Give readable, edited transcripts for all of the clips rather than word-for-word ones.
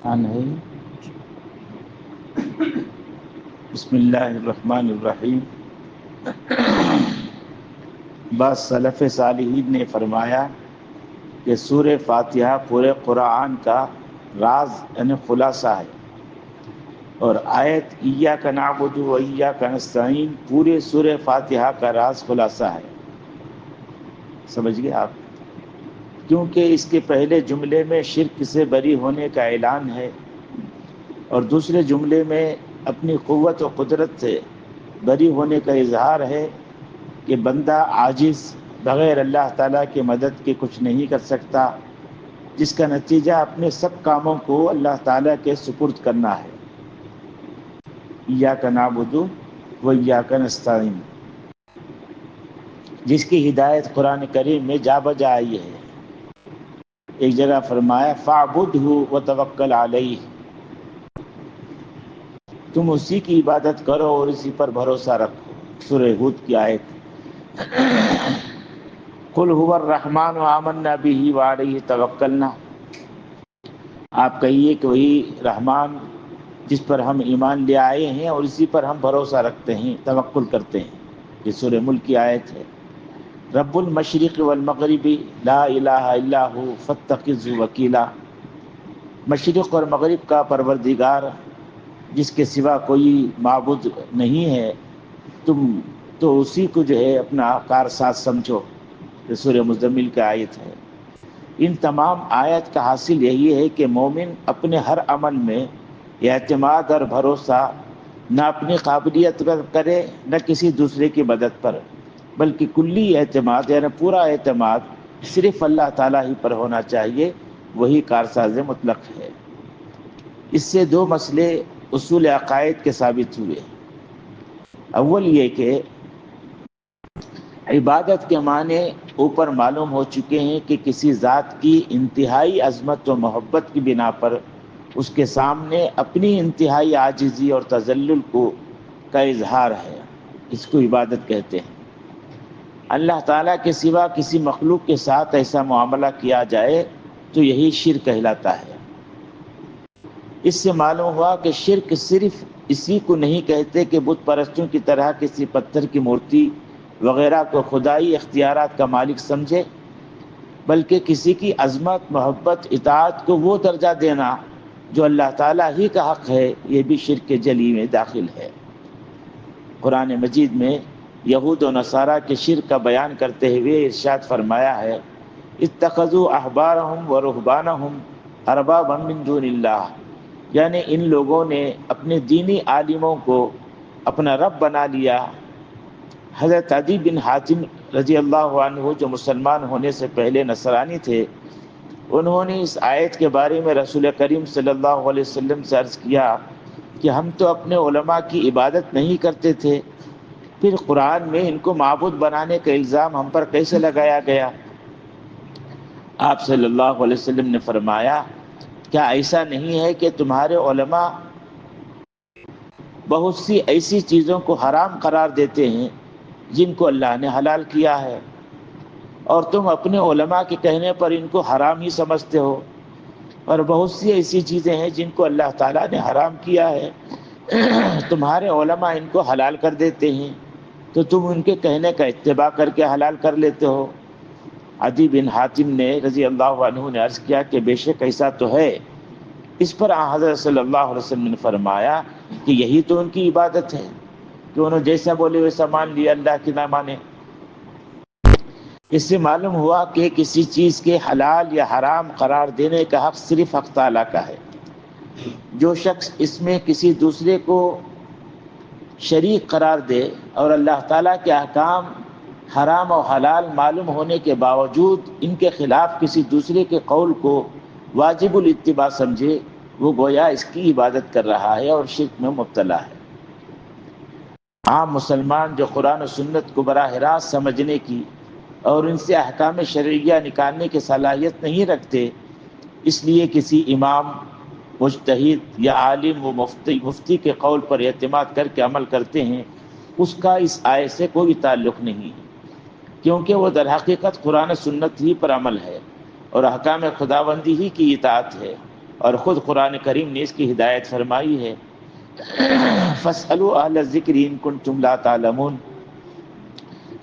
نہیں. بسم اللہ الرحمن الرحیم. بعض سلف صالحین نے فرمایا کہ سورہ فاتحہ پورے قرآن کا راز یعنی خلاصہ ہے، اور آیت ایاک نعبد و ایاک نستعین پورے سورہ فاتحہ کا راز خلاصہ ہے. سمجھ گئے آپ؟ کیونکہ اس کے پہلے جملے میں شرک سے بری ہونے کا اعلان ہے، اور دوسرے جملے میں اپنی قوت و قدرت سے بری ہونے کا اظہار ہے کہ بندہ عاجز بغیر اللہ تعالیٰ کی مدد کے کچھ نہیں کر سکتا، جس کا نتیجہ اپنے سب کاموں کو اللہ تعالیٰ کے سپرد کرنا ہے. ایاک نعبد و ایاک نستعین، جس کی ہدایت قرآن کریم میں جا بجا آئی ہے. ایک جگہ فرمایا فاعبدہ وتوکل علیہ، تم اسی کی عبادت کرو اور اسی پر بھروسہ رکھو. سورہ ہود کی آیت. قل هو الرحمن آمنا به وعلیہ توکلنا، آپ کہیے کہ وہی رحمان جس پر ہم ایمان لے آئے ہیں اور اسی پر ہم بھروسہ رکھتے ہیں، توکل کرتے ہیں. یہ سورہ ملک کی آیت ہے. رب المشرق والمغرب لا الہ الا ہو فاتخذہ وکیلا، مشرق اور مغرب کا پروردگار جس کے سوا کوئی معبود نہیں ہے، تم تو اسی کو جو ہے اپنا کارساز سمجھو. یہ سورہ مزمل کی آیت ہے. ان تمام آیت کا حاصل یہی ہے کہ مومن اپنے ہر عمل میں اعتماد اور بھروسہ نہ اپنی قابلیت پر کرے نہ کسی دوسرے کی مدد پر، بلکہ کلی اعتماد یعنی پورا اعتماد صرف اللہ تعالیٰ ہی پر ہونا چاہیے. وہی کارساز مطلق ہے. اس سے دو مسئلے اصول عقائد کے ثابت ہوئے. اول یہ کہ عبادت کے معنی اوپر معلوم ہو چکے ہیں کہ کسی ذات کی انتہائی عظمت و محبت کی بنا پر اس کے سامنے اپنی انتہائی عاجزی اور تذلل کا اظہار ہے. اس کو عبادت کہتے ہیں. اللہ تعالیٰ کے سوا کسی مخلوق کے ساتھ ایسا معاملہ کیا جائے تو یہی شرک کہلاتا ہے. اس سے معلوم ہوا کہ شرک صرف اسی کو نہیں کہتے کہ بت پرستوں کی طرح کسی پتھر کی مورتی وغیرہ کو خدائی اختیارات کا مالک سمجھے، بلکہ کسی کی عظمت، محبت، اطاعت کو وہ درجہ دینا جو اللہ تعالیٰ ہی کا حق ہے، یہ بھی شرک جلی میں داخل ہے. قرآن مجید میں یہود و نصارہ کے شرک کا بیان کرتے ہوئے ارشاد فرمایا ہے اتخذوا احبارهم ورهبانهم اربابا من دون اللہ، یعنی ان لوگوں نے اپنے دینی عالموں کو اپنا رب بنا لیا. حضرت عدی بن حاتم رضی اللہ عنہ جو مسلمان ہونے سے پہلے نصرانی تھے، انہوں نے اس آیت کے بارے میں رسول کریم صلی اللہ علیہ وسلم سے عرض کیا کہ ہم تو اپنے علماء کی عبادت نہیں کرتے تھے، پھر قرآن میں ان کو معبود بنانے کا الزام ہم پر کیسے لگایا گیا؟ آپ صلی اللہ علیہ وسلم نے فرمایا کیا ایسا نہیں ہے کہ تمہارے علماء بہت سی ایسی چیزوں کو حرام قرار دیتے ہیں جن کو اللہ نے حلال کیا ہے، اور تم اپنے علماء کے کہنے پر ان کو حرام ہی سمجھتے ہو، اور بہت سی ایسی چیزیں ہیں جن کو اللہ تعالیٰ نے حرام کیا ہے، تمہارے علماء ان کو حلال کر دیتے ہیں تو تم ان کے کہنے کا اتباع کر کے حلال کر لیتے ہو. عدی بن حاتم نے رضی اللہ عنہ نے عرض کیا کہ بے شک ایسا تو ہے. اس پر حضرت صلی اللہ علیہ وسلم نے فرمایا کہ یہی تو ان کی عبادت ہے کہ انہوں جیسا بولے ویسا مان لیا، اللہ کی نہ مانے. اس سے معلوم ہوا کہ کسی چیز کے حلال یا حرام قرار دینے کا حق صرف حق تعالیٰ کا ہے. جو شخص اس میں کسی دوسرے کو شریک قرار دے اور اللہ تعالیٰ کے احکام حرام و حلال معلوم ہونے کے باوجود ان کے خلاف کسی دوسرے کے قول کو واجب الاتباع سمجھے، وہ گویا اس کی عبادت کر رہا ہے اور شرک میں مبتلا ہے. عام مسلمان جو قرآن و سنت کو براہ راست سمجھنے کی اور ان سے احکام شرعیہ نکالنے کی صلاحیت نہیں رکھتے، اس لیے کسی امام، مجتہد یا عالم و مفتی کے قول پر اعتماد کر کے عمل کرتے ہیں، اس کا اس آیت سے کوئی تعلق نہیں، کیونکہ وہ در حقیقت قرآن و سنت ہی پر عمل ہے اور احکام خداوندی ہی کی اطاعت ہے. اور خود قرآن کریم نے اس کی ہدایت فرمائی ہے، فَاسْأَلُوا أَهْلَ الذِّكْرِ إِن كُنتُمْ لَا تَعْلَمُونَ،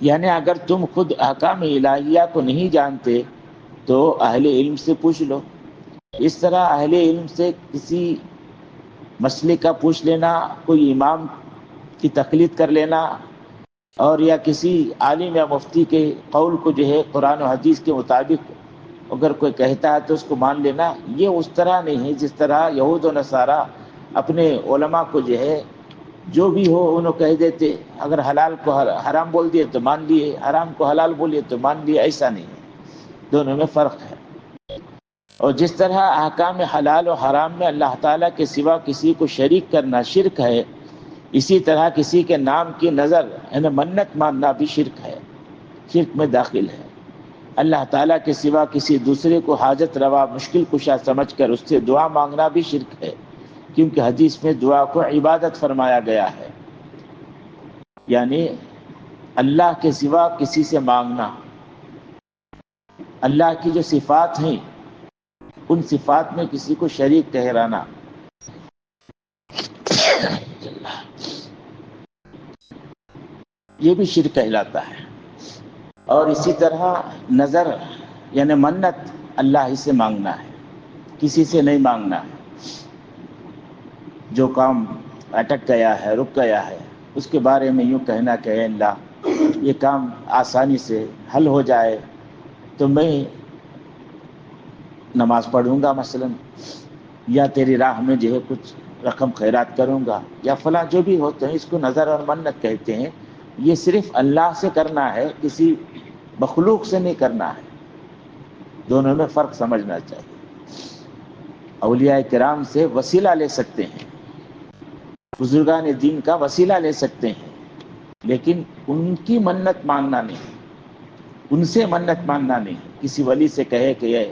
یعنی اگر تم خود احکام الہیہ کو نہیں جانتے تو اہل علم سے پوچھ لو۔ اس طرح اہل علم سے کسی مسئلے کا پوچھ لینا، کوئی امام کی تقلید کر لینا، اور یا کسی عالم یا مفتی کے قول کو جو ہے قرآن و حدیث کے مطابق اگر کوئی کہتا ہے تو اس کو مان لینا، یہ اس طرح نہیں ہے جس طرح یہود و نصارہ اپنے علماء کو جو ہے جو بھی ہو انہوں کہہ دیتے، اگر حلال کو حرام بول دیے تو مان لیے، حرام کو حلال بولے تو مان لیے، ایسا نہیں ہے، دونوں میں فرق ہے۔ اور جس طرح احکام حلال و حرام میں اللہ تعالیٰ کے سوا کسی کو شریک کرنا شرک ہے، اسی طرح کسی کے نام کی نظر یعنی منت ماننا بھی شرک ہے، شرک میں داخل ہے۔ اللہ تعالیٰ کے سوا کسی دوسرے کو حاجت روا مشکل کشا سمجھ کر اس سے دعا مانگنا بھی شرک ہے، کیونکہ حدیث میں دعا کو عبادت فرمایا گیا ہے، یعنی اللہ کے سوا کسی سے مانگنا، اللہ کی جو صفات ہیں ان صفات میں کسی کو شریک ٹھہرانا، یہ بھی شرک کہلاتا ہے۔ اور اسی طرح نظر یعنی منت اللہ ہی سے مانگنا ہے، کسی سے نہیں مانگنا ہے۔ جو کام اٹک گیا ہے، رک گیا ہے، اس کے بارے میں یوں کہنا کہ اے اللہ یہ کام آسانی سے حل ہو جائے تو میں نماز پڑھوں گا مثلا، یا تیری راہ میں جو ہے کچھ رقم خیرات کروں گا، یا فلاں جو بھی ہوتے ہیں، اس کو نظر اور منت کہتے ہیں۔ یہ صرف اللہ سے کرنا ہے، کسی مخلوق سے نہیں کرنا ہے، دونوں میں فرق سمجھنا چاہیے۔ اولیاء کرام سے وسیلہ لے سکتے ہیں، بزرگان دین کا وسیلہ لے سکتے ہیں، لیکن ان کی منت ماننا نہیں، ان سے منت ماننا نہیں۔ کسی ولی سے کہے کہ یہ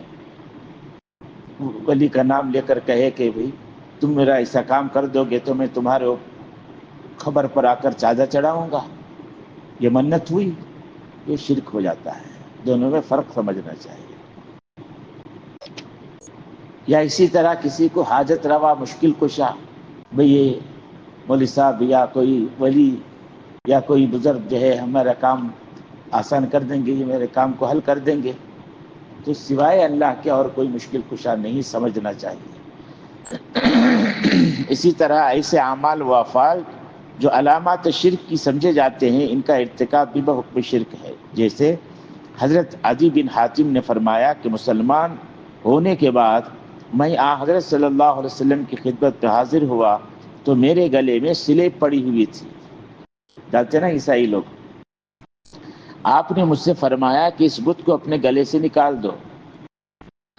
ولی کا نام لے کر کہے کہ بھئی تم میرا ایسا کام کر دو گے تو میں تمہارے خبر پر آ کر چادر چڑھاؤں گا، یہ منت ہوئی، یہ شرک ہو جاتا ہے، دونوں میں فرق سمجھنا چاہیے۔ یا اسی طرح کسی کو حاجت روا مشکل کشا، بھئی یہ مولوی صاحب یا کوئی ولی یا کوئی بزرگ جو ہے ہمارا کام آسان کر دیں گے، یہ میرے کام کو حل کر دیں گے، تو سوائے اللہ کے اور کوئی مشکل کشا نہیں سمجھنا چاہیے۔ اسی طرح ایسے اعمال و افعال جو علامات شرک کی سمجھے جاتے ہیں، ان کا ارتکاب بھی بحکم شرک ہے۔ جیسے حضرت عدی بن حاتم نے فرمایا کہ مسلمان ہونے کے بعد میں حضرت صلی اللہ علیہ وسلم کی خدمت میں حاضر ہوا تو میرے گلے میں سلیب پڑی ہوئی تھی، جانتے نا عیسائی لوگ، آپ نے مجھ سے فرمایا کہ اس بت کو اپنے گلے سے نکال دو۔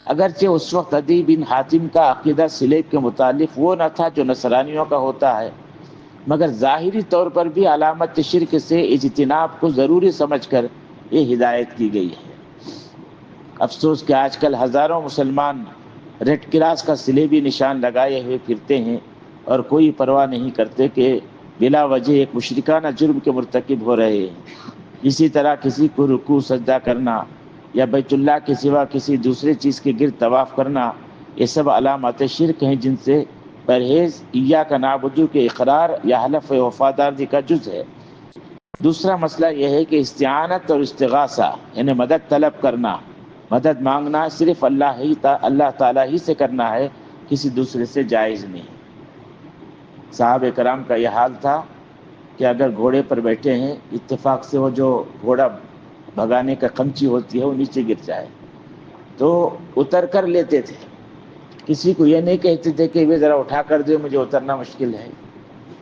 اگرچہ اس وقت عدی بن حاتم کا عقیدہ سلیب کے متعلق وہ نہ تھا جو نصرانیوں کا ہوتا ہے، مگر ظاہری طور پر بھی علامت شرک سے اجتناب کو ضروری سمجھ کر یہ ہدایت کی گئی ہے۔ افسوس کہ آج کل ہزاروں مسلمان ریڈ کراس کا صلیبی نشان لگائے ہوئے پھرتے ہیں اور کوئی پرواہ نہیں کرتے کہ بلا وجہ ایک مشرکانہ جرم کے مرتکب ہو رہے ہیں۔ اسی طرح کسی کو رکوع سجدہ کرنا یا بیت اللہ کے سوا کسی دوسرے چیز کے گرد طواف کرنا، یہ سب علامات شرک ہیں جن سے پرہیز ایاک نعبد کے اقرار یا حلف وفاداری کا جز ہے۔ دوسرا مسئلہ یہ ہے کہ استعانت اور استغاثہ یعنی مدد طلب کرنا، مدد مانگنا صرف اللہ تعالیٰ ہی سے کرنا ہے، کسی دوسرے سے جائز نہیں۔ صحابہ کرام کا یہ حال تھا کہ اگر گھوڑے پر بیٹھے ہیں، اتفاق سے وہ جو گھوڑا بھگانے کا قمچی ہوتی ہے وہ نیچے گر جائے تو اتر کر لیتے تھے، کسی کو یہ نہیں کہتے تھے کہ وہ ذرا اٹھا کر دے، مجھے اترنا مشکل ہے،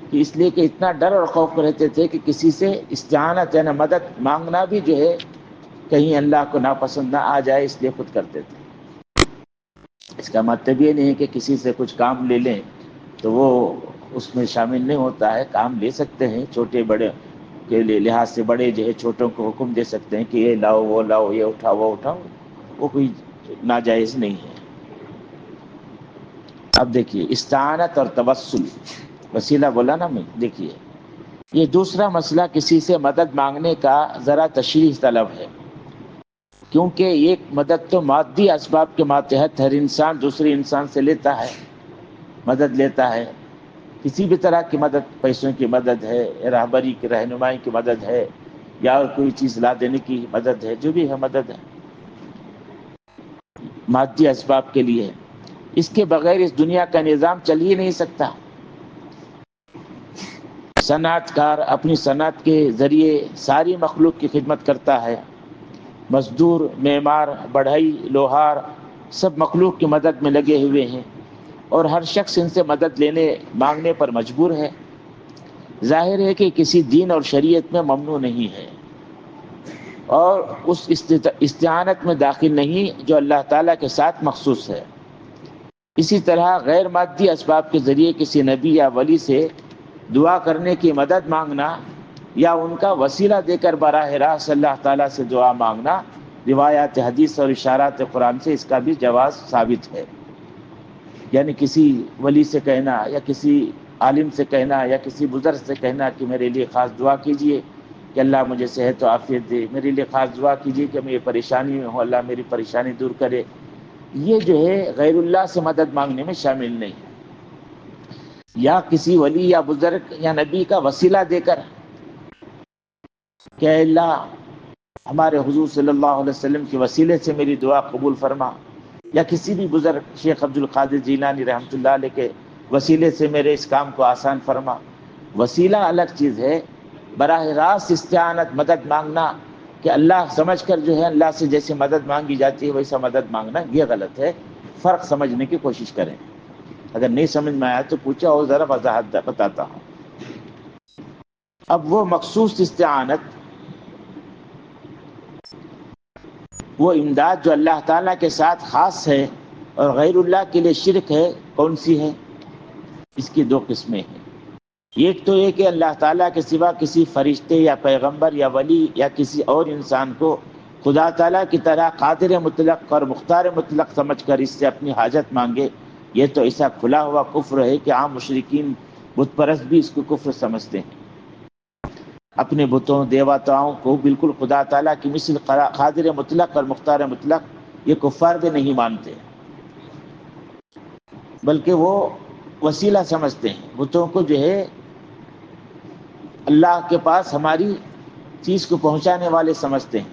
کہ اس لیے کہ اتنا ڈر اور خوف رہتے تھے کہ کسی سے استعانت یعنی مدد مانگنا بھی جو ہے کہیں اللہ کو ناپسند نہ آ جائے، اس لیے خود کرتے تھے۔ اس کا مطلب یہ نہیں ہے کہ کسی سے کچھ کام لے لیں تو وہ اس میں شامل نہیں ہوتا ہے، کام لے سکتے ہیں، چھوٹے بڑے کے لحاظ سے بڑے جو ہے چھوٹوں کو حکم دے سکتے ہیں کہ یہ لاؤ وہ لاؤ، یہ اٹھاؤ وہ اٹھاؤ، وہ کوئی ناجائز نہیں ہے۔ اب دیکھیے استعانت اور توسل، وسیلہ بولا نا میں، دیکھیے یہ دوسرا مسئلہ کسی سے مدد مانگنے کا ذرا تشریح طلب ہے۔ کیونکہ ایک مدد تو مادی اسباب کے ماتحت ہر انسان دوسرے انسان سے لیتا ہے، مدد لیتا ہے، کسی بھی طرح کی مدد، پیسوں کی مدد ہے، راہبری کی رہنمائی کی مدد ہے، یا اور کوئی چیز لا دینے کی مدد ہے، جو بھی ہے مدد ہے مادی اسباب کے لیے. اس کے بغیر اس دنیا کا نظام چل ہی نہیں سکتا. صنعت کار اپنی صنعت کے ذریعے ساری مخلوق کی خدمت کرتا ہے. مزدور، معمار، بڑھئی، لوہار سب مخلوق کی مدد میں لگے ہوئے ہیں، اور ہر شخص ان سے مدد لینے مانگنے پر مجبور ہے. ظاہر ہے کہ کسی دین اور شریعت میں ممنوع نہیں ہے، اور اس استعانت میں داخل نہیں جو اللہ تعالیٰ کے ساتھ مخصوص ہے. اسی طرح غیر مادی اسباب کے ذریعے کسی نبی یا ولی سے دعا کرنے کی مدد مانگنا، یا ان کا وسیلہ دے کر براہ راست اللہ تعالیٰ سے دعا مانگنا، روایات حدیث اور اشارات قرآن سے اس کا بھی جواز ثابت ہے. یعنی کسی ولی سے کہنا، یا کسی عالم سے کہنا، یا کسی بزرگ سے کہنا کہ میرے لیے خاص دعا کیجئے کہ اللہ مجھے صحت و عافیت دے، میرے لیے خاص دعا کیجئے کہ میں یہ پریشانی میں ہوں، اللہ میری پریشانی دور کرے، یہ جو ہے غیر اللہ سے مدد مانگنے میں شامل نہیں. یا کسی ولی یا بزرگ یا نبی کا وسیلہ دے کر کہ اے اللہ ہمارے حضور صلی اللہ علیہ وسلم کے وسیلے سے میری دعا قبول فرما، یا کسی بھی بزرگ شیخ عبد القادر جیلانی رحمۃ اللہ علیہ کے وسیلے سے میرے اس کام کو آسان فرما. وسیلہ الگ چیز ہے، براہ راست استعانت مدد مانگنا کہ اللہ سمجھ کر جو ہے اللہ سے جیسے مدد مانگی جاتی ہے ویسا مدد مانگنا، یہ غلط ہے. فرق سمجھنے کی کوشش کریں. اگر نہیں سمجھ میں آیا تو پوچھا اور ذرا وضاحت بتاتا ہوں. اب وہ مخصوص استعانت، وہ امداد جو اللہ تعالیٰ کے ساتھ خاص ہے اور غیر اللہ کے لیے شرک ہے، کون سی ہے؟ اس کی دو قسمیں ہیں. ایک تو یہ کہ اللہ تعالیٰ کے سوا کسی فرشتے یا پیغمبر یا ولی یا کسی اور انسان کو خدا تعالیٰ کی طرح قادر مطلق اور مختار مطلق سمجھ کر اس سے اپنی حاجت مانگے. یہ تو ایسا کھلا ہوا کفر ہے کہ عام مشرکین بت پرست بھی اس کو کفر سمجھتے ہیں. اپنے بتوں دیوتاؤں کو بالکل خدا تعالیٰ کی مثل قادر مطلق اور مختار مطلق یہ کفار بھی نہیں مانتے، بلکہ وہ وسیلہ سمجھتے ہیں. بتوں کو جو ہے اللہ کے پاس ہماری چیز کو پہنچانے والے سمجھتے ہیں.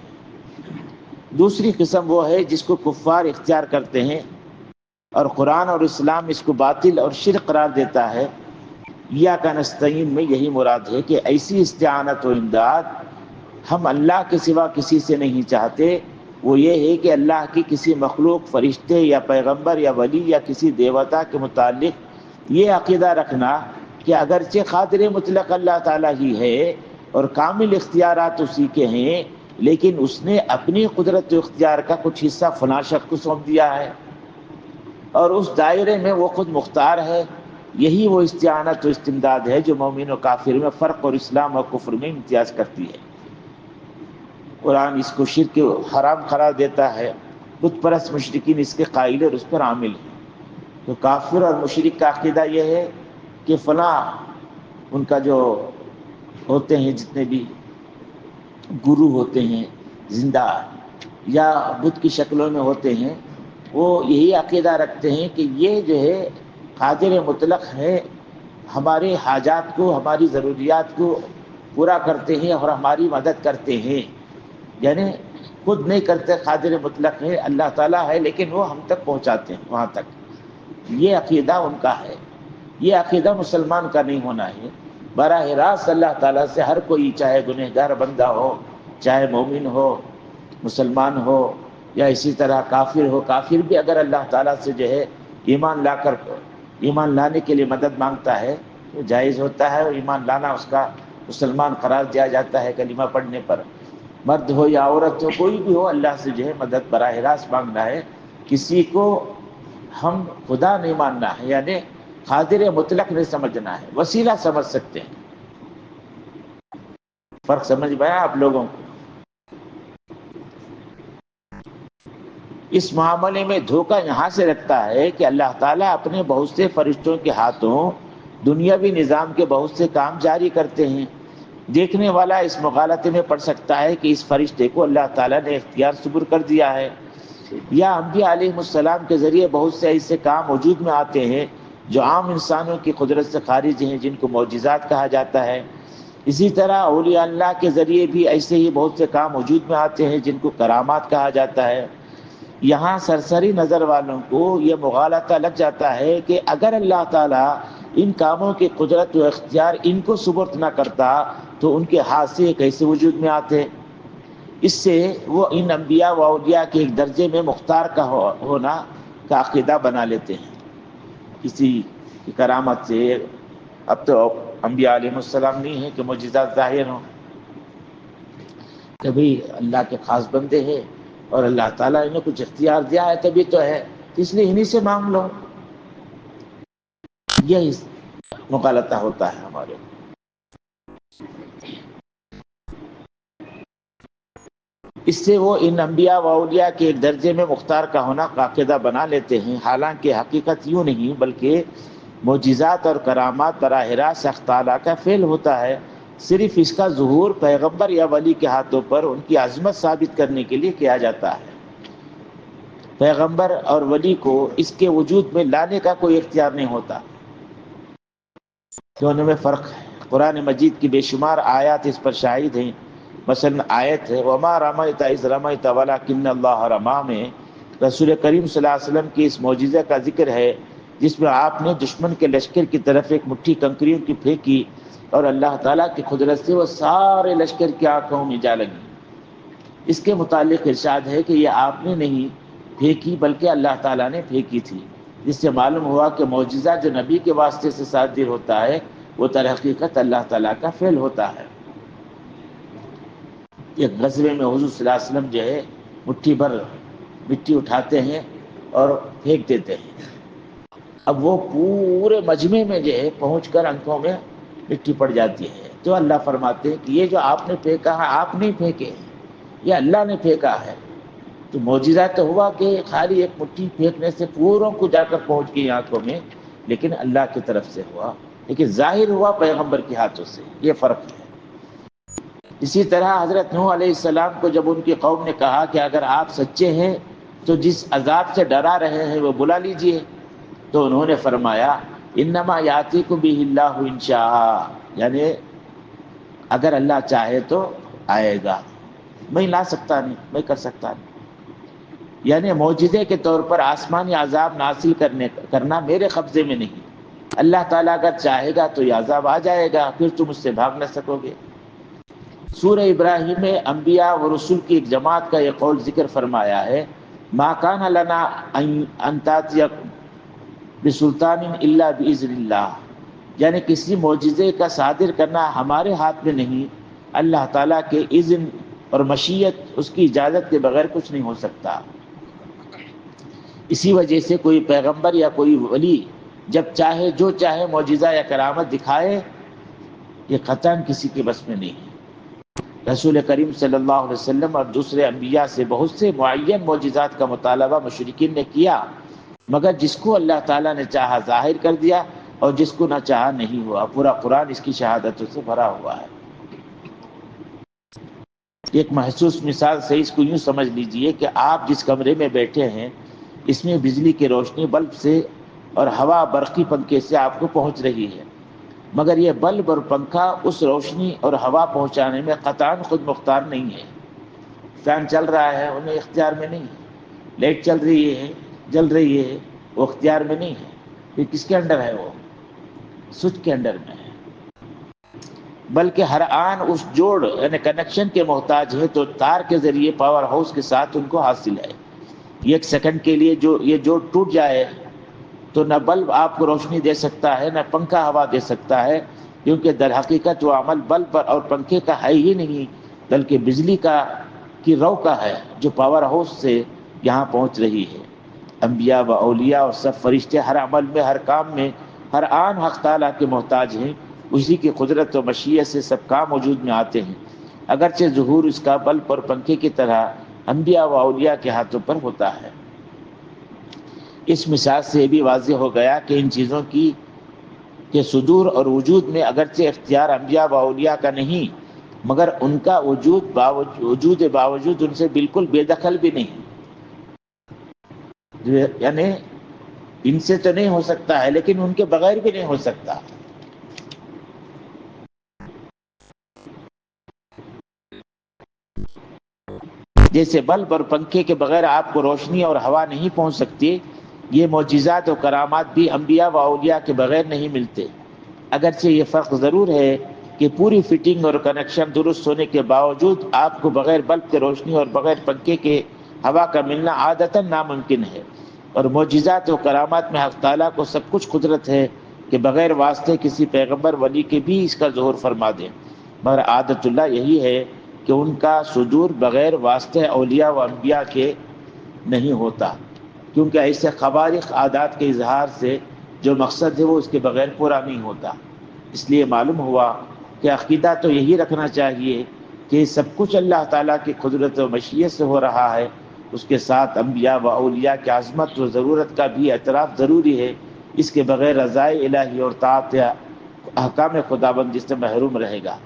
دوسری قسم وہ ہے جس کو کفار اختیار کرتے ہیں، اور قرآن اور اسلام اس کو باطل اور شرک قرار دیتا ہے. ایاک نستعین میں یہی مراد ہے کہ ایسی استعانت و امداد ہم اللہ کے سوا کسی سے نہیں چاہتے. وہ یہ ہے کہ اللہ کی کسی مخلوق، فرشتے یا پیغمبر یا ولی یا کسی دیوتا کے متعلق یہ عقیدہ رکھنا کہ اگرچہ قادر مطلق اللہ تعالیٰ ہی ہے اور کامل اختیارات اسی کے ہیں، لیکن اس نے اپنی قدرت و اختیار کا کچھ حصہ فلاں شخص کو سونپ دیا ہے، اور اس دائرے میں وہ خود مختار ہے. یہی وہ استعانت و استمداد ہے جو مومن و کافر میں فرق اور اسلام اور کفر میں امتیاز کرتی ہے. قرآن اس کو شرک حرام قرار دیتا ہے. بت پرست مشرکین اس کے قائل اور اس پر عامل ہیں. تو کافر اور مشرک کا عقیدہ یہ ہے کہ فلاں ان کا جو ہوتے ہیں جتنے بھی گرو ہوتے ہیں زندہ یا بت کی شکلوں میں ہوتے ہیں، وہ یہی عقیدہ رکھتے ہیں کہ یہ جو ہے قادر مطلق ہے، ہمارے حاجات کو، ہماری ضروریات کو پورا کرتے ہیں اور ہماری مدد کرتے ہیں. یعنی خود نہیں کرتے، قادر مطلق ہے، اللہ تعالیٰ ہے لیکن وہ ہم تک پہنچاتے ہیں وہاں تک. یہ عقیدہ ان کا ہے. یہ عقیدہ مسلمان کا نہیں ہونا ہے. براہ راست اللہ تعالیٰ سے ہر کوئی، چاہے گنہگار بندہ ہو، چاہے مومن ہو، مسلمان ہو، یا اسی طرح کافر ہو، کافر بھی اگر اللہ تعالیٰ سے جو ہے ایمان لانے کے لیے مدد مانگتا ہے تو جائز ہوتا ہے، اور ایمان لانا اس کا مسلمان قرار دیا جاتا ہے کلمہ پڑھنے پر. مرد ہو یا عورت ہو، کوئی بھی ہو، اللہ سے جو ہے مدد براہ راست مانگنا ہے. کسی کو ہم خدا نہیں ماننا ہے، یعنی قادر مطلق نہیں سمجھنا ہے، وسیلہ سمجھ سکتے ہیں. فرق سمجھ میں آیا آپ لوگوں کو؟ اس معاملے میں دھوکہ یہاں سے رکھتا ہے کہ اللہ تعالیٰ اپنے بہت سے فرشتوں کے ہاتھوں دنیاوی نظام کے بہت سے کام جاری کرتے ہیں، دیکھنے والا اس مغالطے میں پڑ سکتا ہے کہ اس فرشتے کو اللہ تعالیٰ نے اختیار سپر کر دیا ہے، یا انبیاء علیہ السلام کے ذریعے بہت سے ایسے کام وجود میں آتے ہیں جو عام انسانوں کی قدرت سے خارج ہیں، جن کو معجزات کہا جاتا ہے۔ اسی طرح اولیاء اللہ کے ذریعے بھی ایسے ہی بہت سے کام وجود میں آتے ہیں جن کو کرامات کہا جاتا ہے۔ یہاں سرسری نظر والوں کو یہ مغالطہ لگ جاتا ہے کہ اگر اللہ تعالیٰ ان کاموں کی قدرت و اختیار ان کو سپرد نہ کرتا تو ان کے ہاتھ سے کیسے وجود میں آتے؟ اس سے وہ ان انبیاء و اولیاء کے ایک درجے میں مختار کا ہونا کا عقیدہ بنا لیتے ہیں کسی کی کرامت سے۔ اب تو انبیاء علیہ السلام نہیں ہیں کہ معجزات ظاہر ہوں، کبھی اللہ کے خاص بندے ہیں اور اللہ تعالیٰ انہیں کچھ اختیار دیا ہے تبھی تو ہے، اس لیے انہی سے مانگ لو۔ یہ مغالطہ ہوتا ہے ہمارے۔ اس سے وہ ان انبیاء و اولیاء کے ایک درجے میں مختار کا ہونا کا عقیدہ بنا لیتے ہیں، حالانکہ حقیقت یوں نہیں بلکہ معجزات اور کرامات براہ راست حق تعالیٰ کا فعل ہوتا ہے، صرف اس کا ظہور پیغمبر یا ولی کے ہاتھوں پر ان کی عظمت ثابت کرنے کے لیے کیا جاتا ہے۔ پیغمبر اور ولی کو اس کے وجود میں لانے کا کوئی اختیار نہیں ہوتا۔ دونوں میں فرق ہے۔ قرآن مجید کی بے شمار آیات اس پر شاہد ہیں۔ مثلا آیت ہے وَمَا رَمَيْتَ إِذْ رَمَيْتَ وَلَكِنَّ اللَّهَ رَمَىٰ میں رسول کریم صلی اللہ علیہ وسلم کی اس معجزے کا ذکر ہے جس میں آپ نے دشمن کے لشکر کی طرف ایک مٹھی کنکریوں کی پھینکی اور اللہ تعالیٰ کی قدرت سے وہ سارے لشکر کی آنکھوں میں جا لگی۔ اس کے متعلق ارشاد ہے کہ یہ آپ نے نہیں پھینکی بلکہ اللہ تعالیٰ نے پھینکی تھی، جس سے معلوم ہوا کہ معجزہ جو نبی کے واسطے سے صادر ہوتا ہے وہ در حقیقت اللہ تعالیٰ کا فعل ہوتا ہے۔ ایک غزوے میں حضور صلی اللہ علیہ وسلم جو ہے مٹھی بھر مٹی اٹھاتے ہیں اور پھینک دیتے ہیں، اب وہ پورے مجمع میں جو ہے پہنچ کر آنکھوں میں مٹی پڑ جاتی ہے، تو اللہ فرماتے ہیں کہ یہ جو آپ نے پھینکا ہے آپ نہیں پھینکے، یہ اللہ نے پھینکا ہے۔ تو معجزہ تو ہوا کہ خالی ایک مٹھی پھینکنے سے پوروں کو جا کر پہنچ گئی آنکھوں میں، لیکن اللہ کی طرف سے ہوا، لیکن ظاہر ہوا پیغمبر کے ہاتھوں سے، یہ فرق ہے۔ اسی طرح حضرت نوح علیہ السلام کو جب ان کی قوم نے کہا کہ اگر آپ سچے ہیں تو جس عذاب سے ڈرا رہے ہیں وہ بلا لیجئے، تو انہوں نے فرمایا انما یاتیکم بہ اللہ ان شاء، یعنی اگر اللہ چاہے تو آئے گا، میں لا سکتا نہیں، میں کر سکتا نہیں، یعنی معجزے کے طور پر آسمانی عذاب نازل کرنا میرے قبضے میں نہیں، اللہ تعالیٰ اگر چاہے گا تو یہ عذاب آ جائے گا، پھر تم اس سے بھاگ نہ سکو گے۔ سورہ ابراہیم میں انبیاء و رسول کی ایک جماعت کا یہ قول ذکر فرمایا ہے ما کان لنا ان تاتیکم بسلطان الا باذن اللہ، یعنی کسی معجزے کا صادر کرنا ہمارے ہاتھ میں نہیں، اللہ تعالیٰ کے اذن اور مشیت، اس کی اجازت کے بغیر کچھ نہیں ہو سکتا۔ اسی وجہ سے کوئی پیغمبر یا کوئی ولی جب چاہے جو چاہے معجزہ یا کرامت دکھائے، یہ قطعاً کسی کے بس میں نہیں ہے۔ رسول کریم صلی اللہ علیہ وسلم اور دوسرے انبیاء سے بہت سے معین معجزات کا مطالبہ مشرکین نے کیا، مگر جس کو اللہ تعالیٰ نے چاہا ظاہر کر دیا اور جس کو نہ چاہا نہیں ہوا۔ پورا قرآن اس کی شہادتوں سے بھرا ہوا ہے۔ ایک محسوس مثال سے اس کو یوں سمجھ لیجئے کہ آپ جس کمرے میں بیٹھے ہیں اس میں بجلی کی روشنی بلب سے اور ہوا برقی پنکھے سے آپ کو پہنچ رہی ہے، مگر یہ بلب اور پنکھا اس روشنی اور ہوا پہنچانے میں قطعاً خود مختار نہیں ہے۔ فین چل رہا ہے انہیں اختیار میں نہیں ہے، لائٹ چل رہی ہے جل رہی ہے وہ اختیار میں نہیں ہے، پھر کس کے انڈر ہے؟ وہ سوئچ کے انڈر میں ہے، بلکہ ہر آن اس جوڑ یعنی کنیکشن کے محتاج ہے، تو تار کے ذریعے پاور ہاؤس کے ساتھ ان کو حاصل ہے۔ ایک سیکنڈ کے لیے جو یہ جوڑ ٹوٹ جائے تو نہ بلب آپ کو روشنی دے سکتا ہے نہ پنکھا ہوا دے سکتا ہے، کیونکہ در حقیقت وہ عمل بلب اور پنکھے کا ہے ہی نہیں، بلکہ بجلی کی رو کا ہے جو پاور ہاؤس سے یہاں پہنچ رہی ہے۔ انبیاء و اولیاء اور سب فرشتے ہر عمل میں، ہر کام میں، ہر آن حق تعالیٰ کے محتاج ہیں، اسی کی قدرت و مشیت سے سب کام وجود میں آتے ہیں، اگرچہ ظہور اس کا بلب اور پنکھے کی طرح انبیاء و اولیاء کے ہاتھوں پر ہوتا ہے۔ اس مثال سے یہ بھی واضح ہو گیا کہ ان چیزوں کی کہ صدور اور وجود میں اگرچہ اختیار انبیاء و اولیاء کا نہیں، مگر ان کا وجود باوجود ان سے بالکل بے دخل بھی نہیں، یعنی ان سے تو نہیں ہو سکتا ہے لیکن ان کے بغیر بھی نہیں ہو سکتا۔ جیسے بلب اور پنکھے کے بغیر آپ کو روشنی اور ہوا نہیں پہنچ سکتی، یہ معجزات و کرامات بھی انبیاء و اولیاء کے بغیر نہیں ملتے۔ اگرچہ یہ فرق ضرور ہے کہ پوری فٹنگ اور کنیکشن درست ہونے کے باوجود آپ کو بغیر بلب کے روشنی اور بغیر پنکھے کے ہوا کا ملنا عادتاً ناممکن ہے، اور معجزات و کرامات میں حق تعالیٰ کو سب کچھ قدرت ہے کہ بغیر واسطے کسی پیغمبر ولی کے بھی اس کا ظہور فرما دیں، مگر عادت اللہ یہی ہے کہ ان کا صدور بغیر واسطے اولیاء و انبیاء کے نہیں ہوتا، کیونکہ ایسے خوارق عادات کے اظہار سے جو مقصد ہے وہ اس کے بغیر پورا نہیں ہوتا۔ اس لیے معلوم ہوا کہ عقیدہ تو یہی رکھنا چاہیے کہ سب کچھ اللہ تعالیٰ کی قدرت و مشیت سے ہو رہا ہے، اس کے ساتھ انبیاء و اولیاء کی عظمت و ضرورت کا بھی اعتراف ضروری ہے، اس کے بغیر رضائے الہی اور طاعت یا احکام خداوندی سے محروم رہے گا۔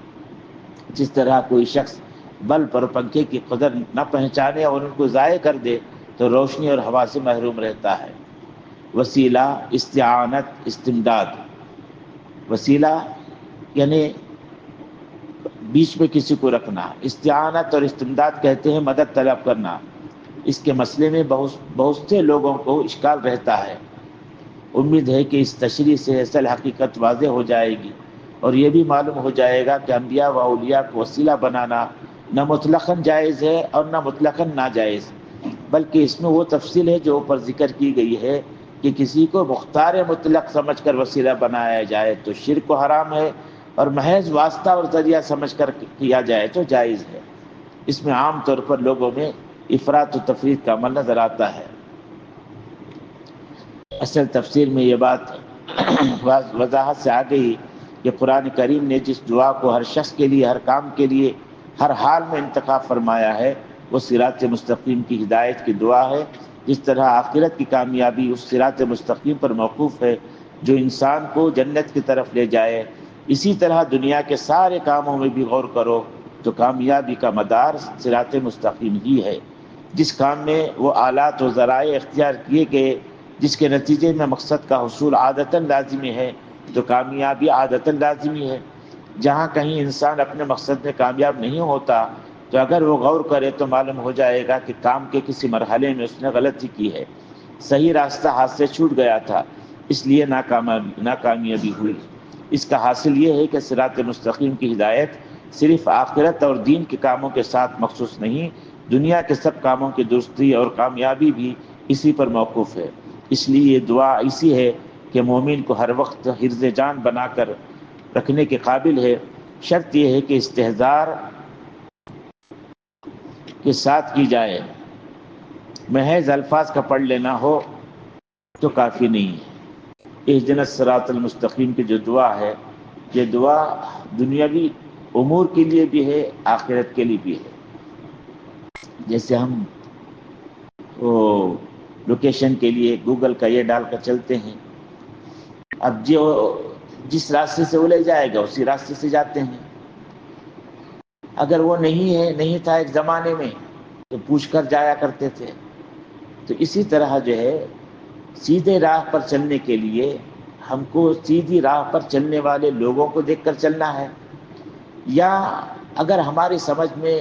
جس طرح کوئی شخص بلب اور پنکھے کی قدر نہ پہچانے اور ان کو ضائع کر دے تو روشنی اور ہوا سے محروم رہتا ہے۔ وسیلہ، استعانت، استمداد۔ وسیلہ یعنی بیچ میں کسی کو رکھنا، استعانت اور استمداد کہتے ہیں مدد طلب کرنا۔ اس کے مسئلے میں بہت سے لوگوں کو اشکال رہتا ہے۔ امید ہے کہ اس تشریح سے اصل حقیقت واضح ہو جائے گی، اور یہ بھی معلوم ہو جائے گا کہ انبیاء و اولیاء کو وسیلہ بنانا نہ مطلقاً جائز ہے اور نہ مطلقاً ناجائز، بلکہ اس میں وہ تفصیل ہے جو اوپر ذکر کی گئی ہے کہ کسی کو مختار مطلق سمجھ کر وسیلہ بنایا جائے تو شرک و حرام ہے، اور محض واسطہ اور ذریعہ سمجھ کر کیا جائے تو جائز ہے۔ اس میں عام طور پر لوگوں میں افراط و تفریط کا عمل نظر آتا ہے۔ اصل تفسیر میں یہ بات وضاحت سے آ گئی کہ قرآن کریم نے جس دعا کو ہر شخص کے لیے، ہر کام کے لیے، ہر حال میں انتخاب فرمایا ہے وہ صراط مستقیم کی ہدایت کی دعا ہے۔ جس طرح آخرت کی کامیابی اس صراط مستقیم پر موقوف ہے جو انسان کو جنت کی طرف لے جائے، اسی طرح دنیا کے سارے کاموں میں بھی غور کرو تو کامیابی کا مدار صراط مستقیم ہی ہے۔ جس کام میں وہ آلات و ذرائع اختیار کیے گئے جس کے نتیجے میں مقصد کا حصول عادتاً لازمی ہے تو کامیابی عادتاً لازمی ہے۔ جہاں کہیں انسان اپنے مقصد میں کامیاب نہیں ہوتا تو اگر وہ غور کرے تو معلوم ہو جائے گا کہ کام کے کسی مرحلے میں اس نے غلطی کی ہے، صحیح راستہ ہاتھ سے چھوٹ گیا تھا، اس لیے ناکامیابی ہوئی۔ اس کا حاصل یہ ہے کہ صراط مستقیم کی ہدایت صرف آخرت اور دین کے کاموں کے ساتھ مخصوص نہیں، دنیا کے سب کاموں کی درستی اور کامیابی بھی اسی پر موقوف ہے۔ اس لیے یہ دعا ایسی ہے کہ مومن کو ہر وقت حرز جان بنا کر رکھنے کے قابل ہے۔ شرط یہ ہے کہ استحضار کے ساتھ کی جائے، محض الفاظ کا پڑھ لینا ہو تو کافی نہیں ہے۔ اہدنا الصراط المستقیم کی جو دعا ہے، یہ دعا دنیاوی امور کے لیے بھی ہے، آخرت کے لیے بھی ہے۔ جیسے ہم وہ لوکیشن کے لیے گوگل کا یہ ڈال کر چلتے ہیں، اب جو جس راستے سے وہ لے جائے گا اسی راستے سے جاتے ہیں۔ اگر وہ نہیں تھا ایک زمانے میں تو پوچھ کر جایا کرتے تھے۔ تو اسی طرح جو ہے سیدھے راہ پر چلنے کے لیے ہم کو سیدھی راہ پر چلنے والے لوگوں کو دیکھ کر چلنا ہے، یا اگر ہماری سمجھ میں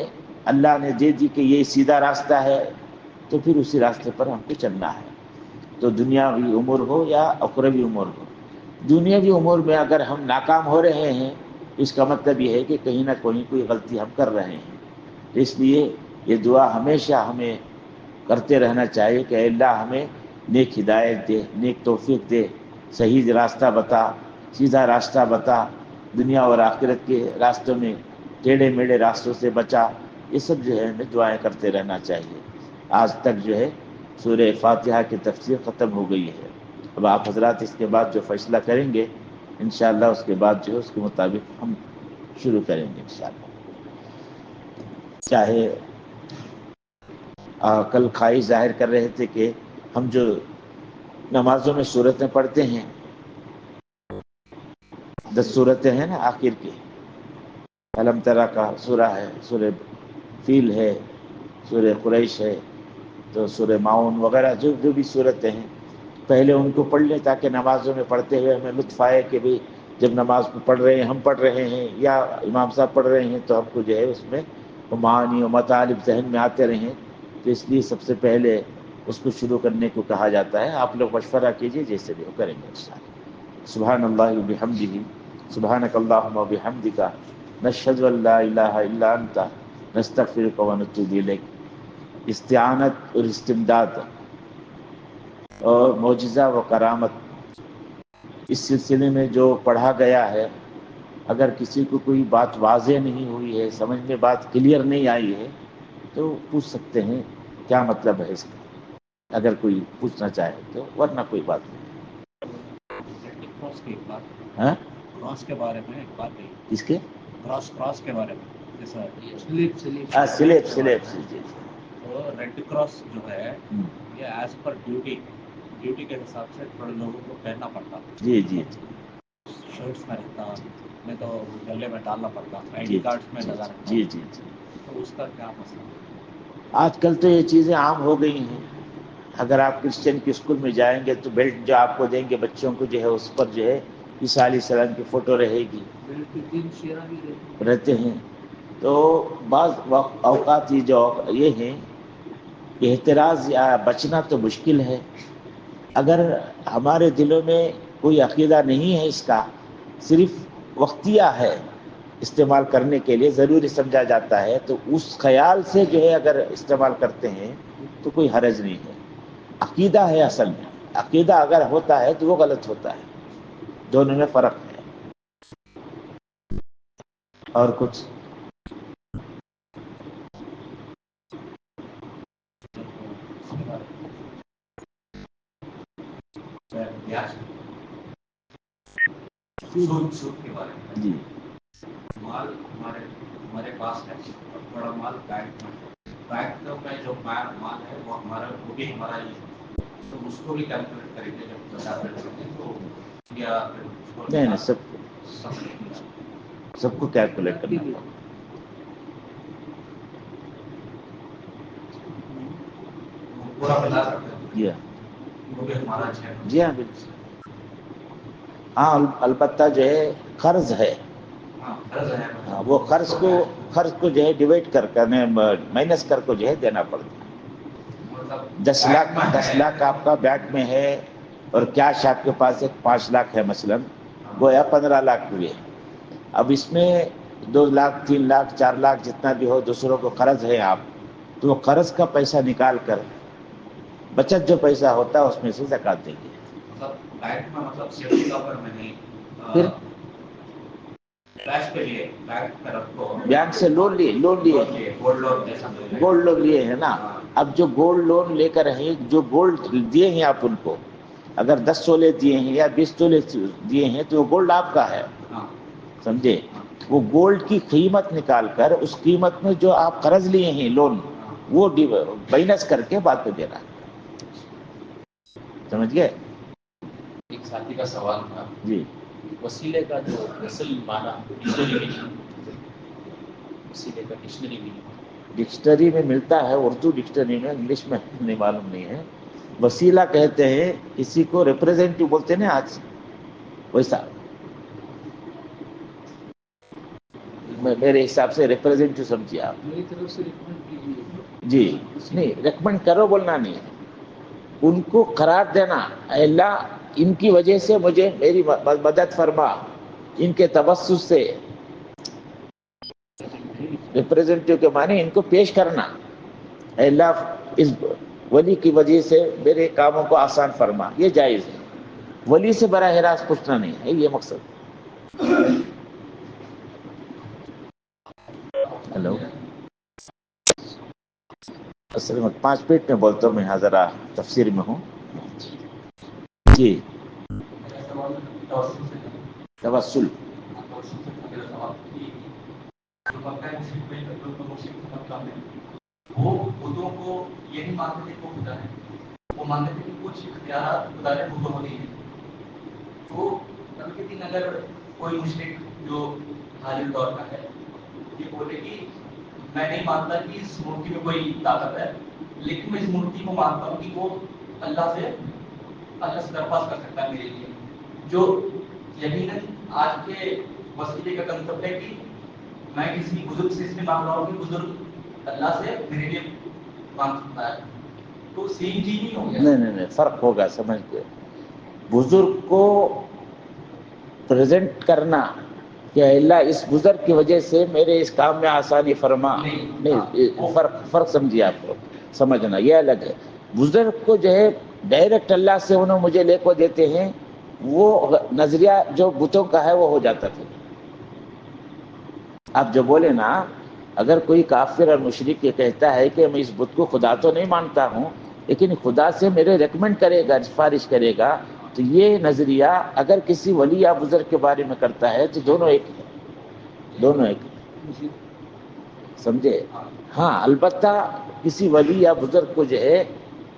اللہ نے دے دی کہ یہ سیدھا راستہ ہے تو پھر اسی راستے پر ہم کو چلنا ہے، تو دنیاوی امور ہو یا اخروی امور ہو۔ دنیاوی امور میں اگر ہم ناکام ہو رہے ہیں اس کا مطلب یہ ہے کہ کہیں نہ کہیں کوئی غلطی ہم کر رہے ہیں۔ اس لیے یہ دعا ہمیشہ ہمیں کرتے رہنا چاہیے کہ اے اللہ ہمیں نیک ہدایت دے، نیک توفیق دے، صحیح راستہ بتا، سیدھا راستہ بتا، دنیا اور آخرت کے راستوں میں ٹیڑھے میڑھے راستوں سے بچا۔ یہ سب جو ہے ہمیں دعائیں کرتے رہنا چاہیے۔ آج تک جو ہے سورہ فاتحہ کی تفسیر ختم ہو گئی ہے۔ اب آپ حضرات اس کے بعد جو فیصلہ کریں گے انشاءاللہ اس کے بعد جو ہے اس کے مطابق ہم شروع کریں گے انشاءاللہ۔ چاہے کل خواہش ظاہر کر رہے تھے کہ ہم جو نمازوں میں سورتیں پڑھتے ہیں 10 صورتیں ہیں نا آخر کی، علم ترا کا سورہ ہے، سورہ فیل ہے، سورہ قریش ہے، تو سورہ معاون وغیرہ جو بھی صورتیں ہیں پہلے ان کو پڑھ لیں تاکہ نمازوں میں پڑھتے ہوئے ہمیں لطف آئے کہ بھی جب نماز پڑھ رہے ہیں، ہم پڑھ رہے ہیں یا امام صاحب پڑھ رہے ہیں تو ہم کو جو ہے اس میں وہ معانی و مطالب ذہن میں آتے رہیں، تو اس لیے سب سے پہلے اس کو شروع کرنے کو کہا جاتا ہے۔ آپ لوگ مشورہ کیجئے، جیسے بھی ہو کریں گے انشاءاللہ۔ سبحان اللہ وبحمدہ، سبحانک اللہم وبحمدک، نشہد ان لا الہ الا انت، نستغفرک ونتوب الیک۔ استعانت اور استمداد اور معجزہ و کرامت، اس سلسلے میں جو پڑھا گیا ہے، اگر کسی کو کوئی بات واضح نہیں ہوئی ہے، سمجھ میں بات کلیئر نہیں آئی ہے تو پوچھ سکتے ہیں کیا مطلب ہے اس کا، اگر کوئی پوچھنا چاہے تو، ورنہ کوئی بات نہیں۔ ہاں کراس کے بارے میں ایک بات ہے، اس کے کراس کے بارے میں، جیسا سلیپ سلیب جی تو ریڈ کراس جو ہے یہ ایز پر ڈیوٹی کے حساب سے تھوڑے لوگوں کو پہننا پڑتا، جی جی شرٹس میں رہتا، میں تو گلے میں ڈالنا پڑتا، آئی ڈی جی کارڈس میں لگا رہتا، جی جی جی تو اس کا کیا مسئلہ؟ آج کل تو یہ چیزیں عام ہو گئی ہیں۔ اگر آپ کرسچن کے اسکول میں جائیں گے تو بیلٹ جو آپ کو دیں گے بچوں کو جو ہے اس پر جو ہے عیسیٰ علیہ السلام کی فوٹو رہے گی، رہتے ہیں۔ تو بعض اوقات یہ ہیں کہ احتراز یا بچنا تو مشکل ہے۔ اگر ہمارے دلوں میں کوئی عقیدہ نہیں ہے اس کا، صرف وقتیہ ہے، استعمال کرنے کے لیے ضروری سمجھا جاتا ہے، تو اس خیال سے جو ہے اگر استعمال کرتے ہیں تو کوئی حرج نہیں ہے۔ عقیدہ ہے اصل میں، عقیدہ اگر ہوتا ہے تو وہ غلط ہوتا ہے، دونوں میں فرق ہے۔ اور کچھ سود کے بارے میں، جی مال ہمارے پاس ہے اور تھوڑا مال بینک میں جو مال ہے وہ ہمارا، وہ بھی ہمارا ہی ہے، تو اس کو بھی کیلکولیٹ کریں گے جب بتا رہے تو، یا نہیں سب کو کیلکولیٹ کرنا پڑتا ہے۔ پورا ملا کرتے جی ہاں وہ بھی ہمارا ہے۔ جی ہاں بالکل، ہاں البتہ جو ہے قرض ہے، وہ قرض کو جو ہے ڈیوائڈ کر مائنس کر کو جو ہے دینا پڑتا ہے۔ 10 لاکھ آپ کا بینک میں ہے اور کیش آپ کے پاس 5 لاکھ ہے مثلاً، گویا 15 لاکھ ہوئے۔ اب اس میں 2 لاکھ 3 لاکھ 4 لاکھ جتنا بھی ہو دوسروں کو قرض ہے آپ، تو وہ قرض کا پیسہ نکال کر بچت جو پیسہ ہوتا ہے اس میں سے زکوٰۃ دیں گے۔ بینک میں مطلب سیفٹی لاکر میں نہیں، پھر کیش پہ لیے، بینک میں رکھو، بینک سے لون لیے گولڈ لون لیے ہیں نا۔ اب جو گولڈ لون لے کر ہیں، جو گولڈ دیے ہیں آپ ان کو، اگر 10 تولے دیے ہیں یا 20 تولے دیے ہیں تو وہ گولڈ آپ کا ہے، سمجھے؟ وہ گولڈ کی قیمت نکال کر اس قیمت میں جو آپ قرض لیے ہیں لون، وہ مائنس کر کے بعد میں دینا، سمجھ گئے؟ ایک ساتھی کا سوال تھا، جی وسیلے کا جو اصل معنی وسیلے کا ڈکشنری میں ملتا ہے، اردو ڈکشنری میں، انگلش میں نہیں معلوم نہیں ہے۔ وسیلہ کہتے ہیں کسی کو ریپریزنٹیو بولتے ہیں نا آج، ویسا میرے حساب سے ریپریزنٹیو سمجھیے آپ۔ میری طرف سے ریکمینڈ کیجیے۔ جی نہیں، ریکمینڈ کرو بولنا نہیں ہے، ان کو قرار دینا، اے اللہ ان کی وجہ سے مجھے میری مدد فرما، ان کے توسط سے، ریپریزنٹیو کے معنی ان کو پیش کرنا، اے اللہ اس ولی کی وجہ سے میرے کاموں کو آسان فرما، یہ جائز ہے۔ ولی سے براہ راست پوچھنا نہیں ہے، یہ مقصد۔ ہلو، اصل میں 5 منٹ میں بولتا ہوں، میں یہاں ذرا تفسیر میں ہوں۔ جی توسل، وہ بدھوں کو یہ نہیں مانتے تھے کہ وہ خدا ہے، وہ مانتے تھے کہ کچھ اختیارات خدا نے بدھوں کو دی ہیں، تو کبھی کبھی اگر کوئی مشرک جو حالی دور کا ہے یہ بولے کہ میں نہیں مانتا کہ اس مورتی میں کوئی طاقت ہے، لیکن میں اس مورتی کو مانتا ہوں کہ وہ اللہ سے درخواست کر سکتا ہے میرے لیے، جو یقیناً آج کے وسیلے کا کنسپٹ ہے کہ میں کسی بزرگ سے اس لیے مانگ رہا ہوں کہ بزرگ اللہ سے میرے لیے مانگ سکتا ہے، تو سیم چیز نہیں ہو گیا؟ نہیں، فرق ہوگا، سمجھ گئے۔ بزرگ کو پریزنٹ کرنا کہ اللہ اس بزرگ کی وجہ سے میرے اس کام میں آسانی فرما، نہیں، فرق سمجھیے، آپ کو سمجھنا یہ الگ ہے۔ بزرگ کو جو ہے ڈائریکٹ اللہ سے انہوں مجھے لے کو دیتے ہیں، وہ نظریہ جو بتوں کا ہے وہ ہو جاتا تھا۔ آپ جو بولے نا، اگر کوئی کافر اور مشرک یہ کہتا ہے کہ میں اس بت کو خدا تو نہیں مانتا ہوں لیکن خدا سے میرے ریکمنڈ کرے گا، سفارش کرے گا، تو یہ نظریہ اگر کسی ولی یا بزرگ کے بارے میں کرتا ہے تو دونوں ایک ہیں، دونوں ایک ہیں، سمجھے؟ ہاں، البتہ کسی ولی یا بزرگ کو جو ہے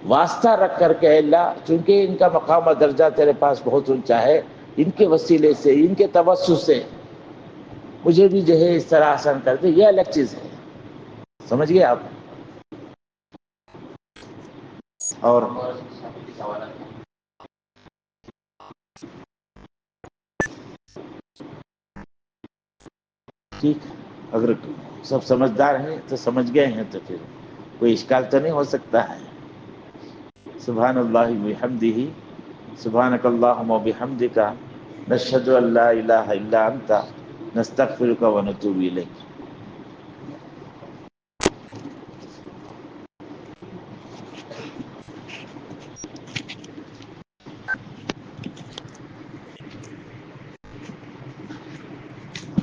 واسطہ رکھ کر کے اللہ، چونکہ ان کا مقام و درجہ تیرے پاس بہت اونچا ہے، ان کے وسیلے سے، ان کے توسل سے مجھے بھی جو ہے اس طرح آسان کر دے، یہ الگ چیز ہے، سمجھ گئے آپ؟ اور ٹھیک، اگر سب سمجھدار ہیں تو سمجھ گئے ہیں تو پھر کوئی اشکال تو نہیں ہو سکتا ہے۔ سبحان اللہ بحمدہ، سبحانک اللہم وبحمدک، نشہد ان لا الہ الا انت، نستغفرک ونتوب الیک۔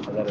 اگر